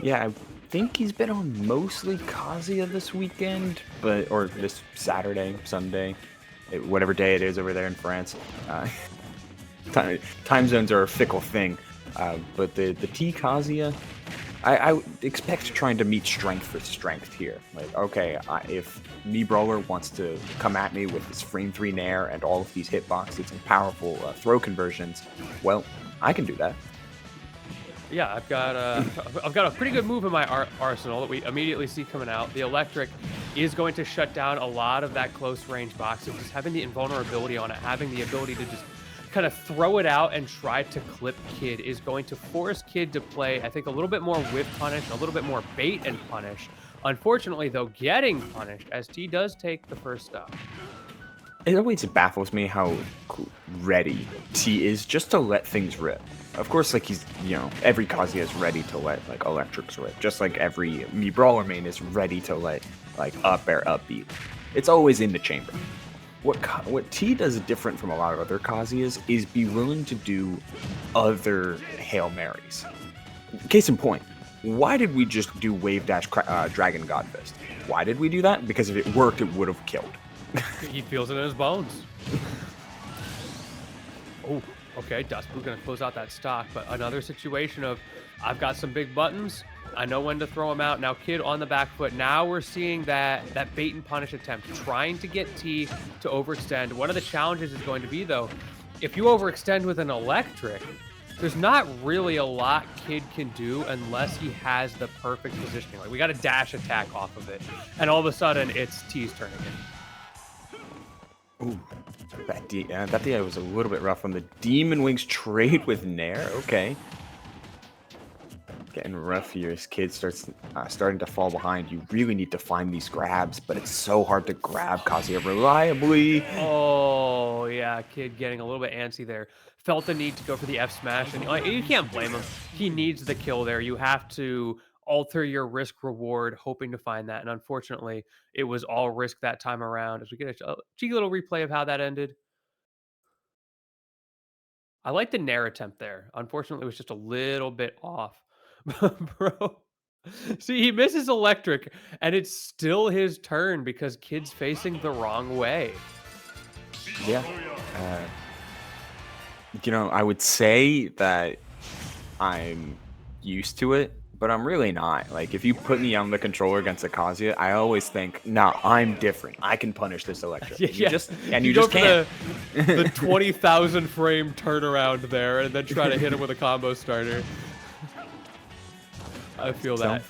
Yeah, I think he's been on mostly Kazuya this weekend, or this Saturday, Sunday, whatever day it is over there in France. Uh, time zones are a fickle thing, but the T Kazuya, I would expect trying to meet strength for strength here. Like, okay, if Mii Brawler wants to come at me with his frame 3 nair and all of these hitboxes and powerful throw conversions, well, I can do that. Yeah, I've got a pretty good move in my arsenal that we immediately see coming out. The electric is going to shut down a lot of that close range boxing. Just having the invulnerability on it, having the ability to just kind of throw it out and try to clip Kid is going to force Kid to play, I think, a little bit more whip punish, a little bit more bait and punish. Unfortunately, though, getting punished as T does take the first stop. It always baffles me how ready T is just to let things rip. Of course, like every Kazuya is ready to let like electrics rip, just like every Mii Brawler main is ready to let like up air upbeat. It's always in the chamber. What T does different from a lot of other Kazuyas is be willing to do other Hail Marys. Case in point, why did we just do Wave Dash Dragon God Fist? Why did we do that? Because if it worked, it would have killed. He feels it in his bones. Oh, okay. Dustblu's going to close out that stock, but another situation of I've got some big buttons. I know when to throw them out. Now, Kid on the back foot. Now we're seeing that bait and punish attempt, trying to get T to overextend. One of the challenges is going to be, though, if you overextend with an electric, there's not really a lot Kid can do unless he has the perfect positioning. Like, we got a dash attack off of it, and all of a sudden, it's T's turn again. Ooh, that DI was a little bit rough on the Demon Wings trade with Nair. Okay. Getting rough here as Kid starting to fall behind. You really need to find these grabs, but it's so hard to grab Kazuya reliably. Oh, yeah, Kid getting a little bit antsy there. Felt the need to go for the F smash, and you can't blame him. He needs the kill there. You have to alter your risk reward, hoping to find that. And unfortunately, it was all risk that time around. As we get a cheeky little replay of how that ended. I like the Nair attempt there. Unfortunately, it was just a little bit off. Bro. See, he misses electric, and it's still his turn because Kid's facing the wrong way. Yeah. Uh, I would say that I'm used to it, but I'm really not. Like, if you put me on the controller against a Kazuya, I always think, nah, I'm different. I can punish this electric. Yeah, And yeah. you You go just for can't. the 20,000 frame turnaround there and then try to hit him with a combo starter. I feel So, that.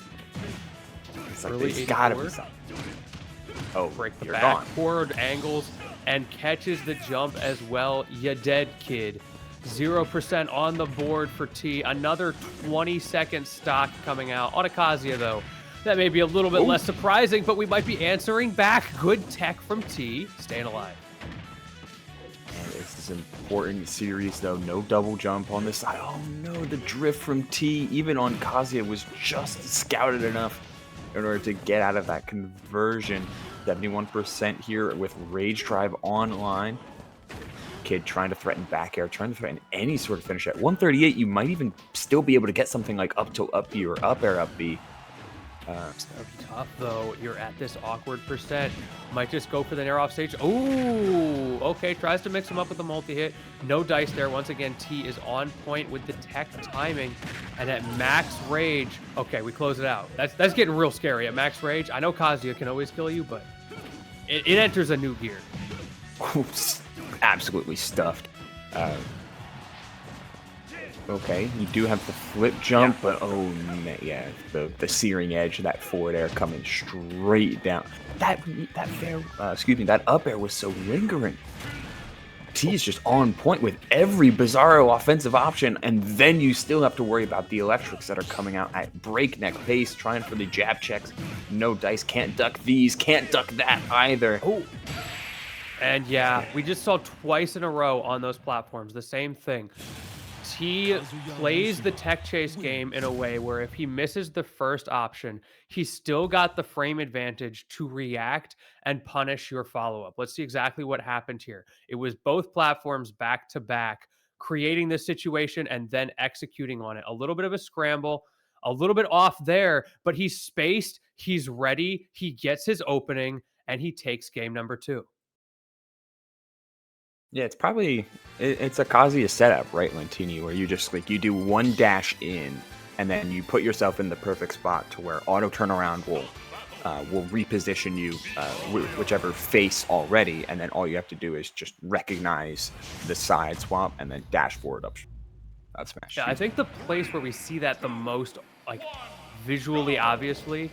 it's like, Early there's gotta be 84. something. Oh, Break the you're back, gone. forward angles, and catches the jump as well. Ya dead, Kid. 0% on the board for T. Another 20-second stock coming out. On Akasia, though. That may be a little bit Ooh. less surprising, but we might be answering back. Good tech from T. Staying alive. And this is an important series, though. No double jump on this side. Oh, no. The drift from T, even on Kazuya, was just scouted enough in order to get out of that conversion. 71% here with Rage Drive online. Kid trying to threaten back air, trying to threaten any sort of finish. At 138, you might even still be able to get something like up to up B or up air up B. That would be tough, though. You're at this awkward percent. Might just go for the nair off stage. Ooh, okay. Tries to mix him up with a multi-hit. No dice there. Once again, T is on point with the tech timing. And at max rage, okay, we close it out. That's getting real scary. At max rage, I know Kazuya can always kill you, but it enters a new gear. Absolutely stuffed. Okay, you do have the flip jump, but oh man, yeah, the searing edge, that forward air coming straight down. That up air was so lingering. T is just on point with every bizarro offensive option, and then you still have to worry about the electrics that are coming out at breakneck pace, trying for the jab checks. No dice, can't duck these, can't duck that either. Oh. And yeah, we just saw twice in a row on those platforms the same thing. He plays the tech chase game in a way where if he misses the first option, he's still got the frame advantage to react and punish your follow-up. Let's see exactly what happened here. It was both platforms back to back, creating this situation and then executing on it. A little bit of a scramble, A little bit off there, but he's spaced, he's ready, he gets his opening, and he takes game number 2. Yeah, it's probably it's a Kazuya setup, right, Lentini, where you just like you do one dash in, and then you put yourself in the perfect spot to where auto turnaround will reposition you whichever face already, and then all you have to do is just recognize the side swap and then dash forward up smash. Yeah, I think the place where we see that the most, like, visually obviously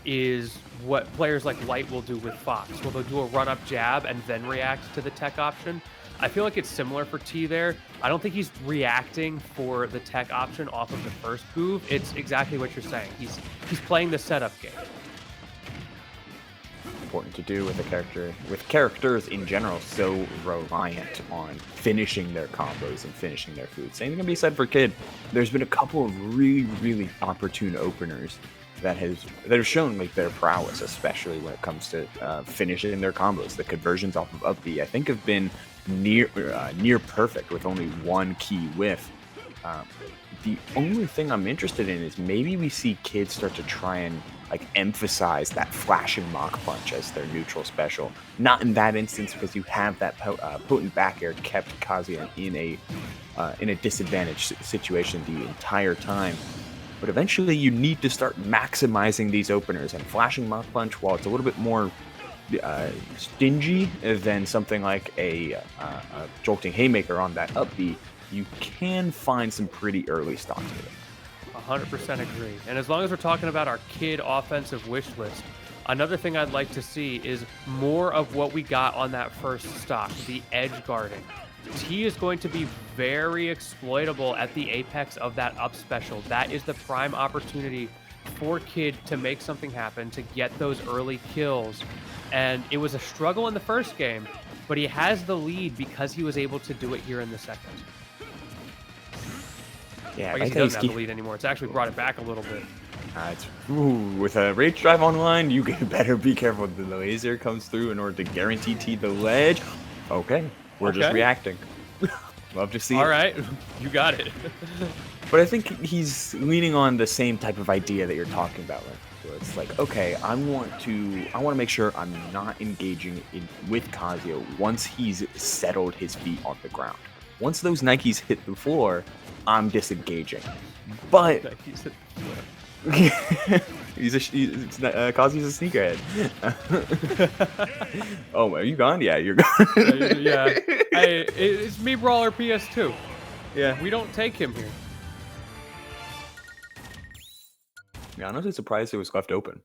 is what players like Light will do with Fox, where they'll do a run-up jab and then react to the tech option. I feel like it's similar for T there. I don't think he's reacting for the tech option off of the first move. It's exactly what you're saying. He's playing the setup game. Important to do with a character, with characters in general, so reliant on finishing their combos and finishing their food. Same can be said for Kid. There's been a couple of really opportune openers that have shown like their prowess, especially when it comes to finishing their combos. The conversions off of up B, I think, have been near perfect with only one key whiff. The only thing I'm interested in is maybe we see kids start to try and like emphasize that flashing Mach Punch as their neutral special. Not in that instance, because you have that potent back air kept Kazuya in a disadvantaged situation the entire time. But eventually you need to start maximizing these openers, and flashing Mach Punch, while it's a little bit more stingy than something like a jolting haymaker on that up B, you can find some pretty early stocks with it. 100% agree. And as long as we're talking about our Kid offensive wish list, another thing I'd like to see is more of what we got on that first stock, the edge guarding. T is going to be very exploitable at the apex of that up special. That is the prime opportunity for Kid to make something happen, to get those early kills. And it was a struggle in the first game, but he has the lead because he was able to do it here in the second. Yeah, I guess he doesn't have the lead anymore. It's actually brought it back a little bit. With a rage drive online, you better be careful the laser comes through in order to guarantee T the ledge. Okay, we're just reacting. Love to see All right, you got it. But I think he's leaning on the same type of idea that you're talking about. Where it's like, okay, I want to make sure I'm not engaging with Kazuya once he's settled his feet on the ground. Once those Nikes hit the floor, I'm disengaging. But Nikes hit the floor. Kazuya's a sneakerhead. Oh, are you gone? Yeah, you're gone. Yeah. Hey, it's Mii Brawler PS2. Yeah. We don't take him here. Yeah, I'm honestly surprised it was left open.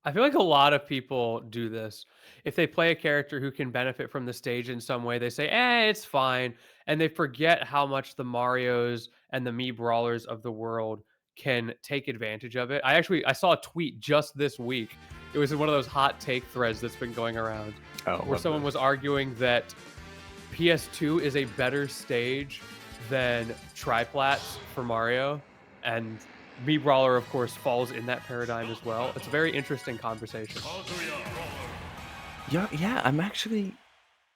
I feel like a lot of people do this. If they play a character who can benefit from the stage in some way, they say, it's fine. And they forget how much the Marios and the Mii Brawlers of the world can take advantage of it. I saw a tweet just this week. It was in one of those hot take threads that's been going around, where someone was arguing that PS2 is a better stage than Triplats for Mario. And Mii Brawler, of course, falls in that paradigm as well. It's a very interesting conversation. Yeah, I'm actually...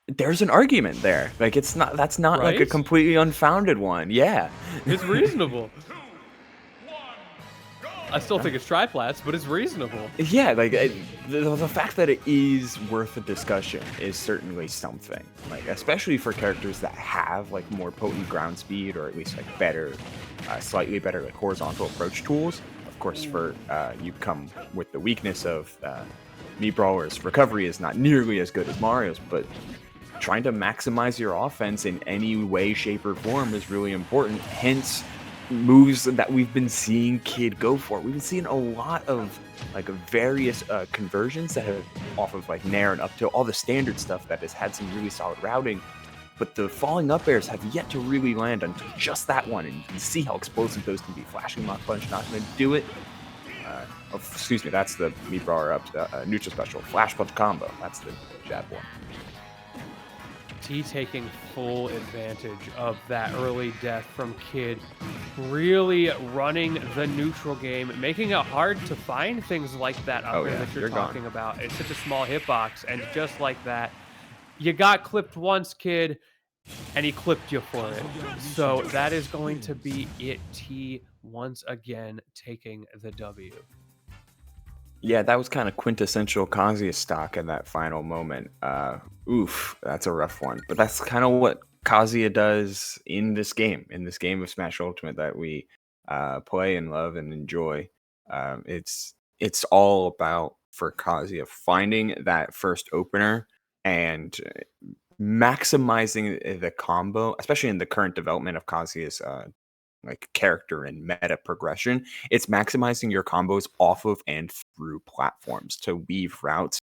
There's an argument there. Like, that's not right? like a completely unfounded one. Yeah. It's reasonable. I still think it's Triplats, but it's reasonable. Yeah, like, the fact that it is worth a discussion is certainly something. Like, especially for characters that have, like, more potent ground speed, or at least, like, better, slightly better, like, horizontal approach tools. Of course, for you come with the weakness of Mii Brawler's recovery is not nearly as good as Mario's, but trying to maximize your offense in any way, shape, or form is really important. Hence, moves that we've been seeing Kid go for. We've been seeing a lot of like various conversions that have off of like Nair and up to all the standard stuff that has had some really solid routing, but the falling up airs have yet to really land until just that one, and you can see how explosive those can be. Flashing Mach Punch not going to do it. Excuse me, that's the Mii Brawler up to neutral special. Flash Punch combo, that's the jab one. T taking full advantage of that early death from Kid, really running the neutral game, making it hard to find things like that up there that you're talking about. It's such a small hitbox, and just like that, you got clipped once, Kid, and he clipped you for it. So that is going to be it. T once again taking the W. Yeah, that was kind of quintessential Kazuya stock in that final moment. Oof, that's a rough one. But that's kind of what Kazuya does in this game of Smash Ultimate that we play and love and enjoy. It's all about for Kazuya finding that first opener and maximizing the combo, especially in the current development of Kazuya's like character and meta progression. It's maximizing your combos off of and through platforms to weave routes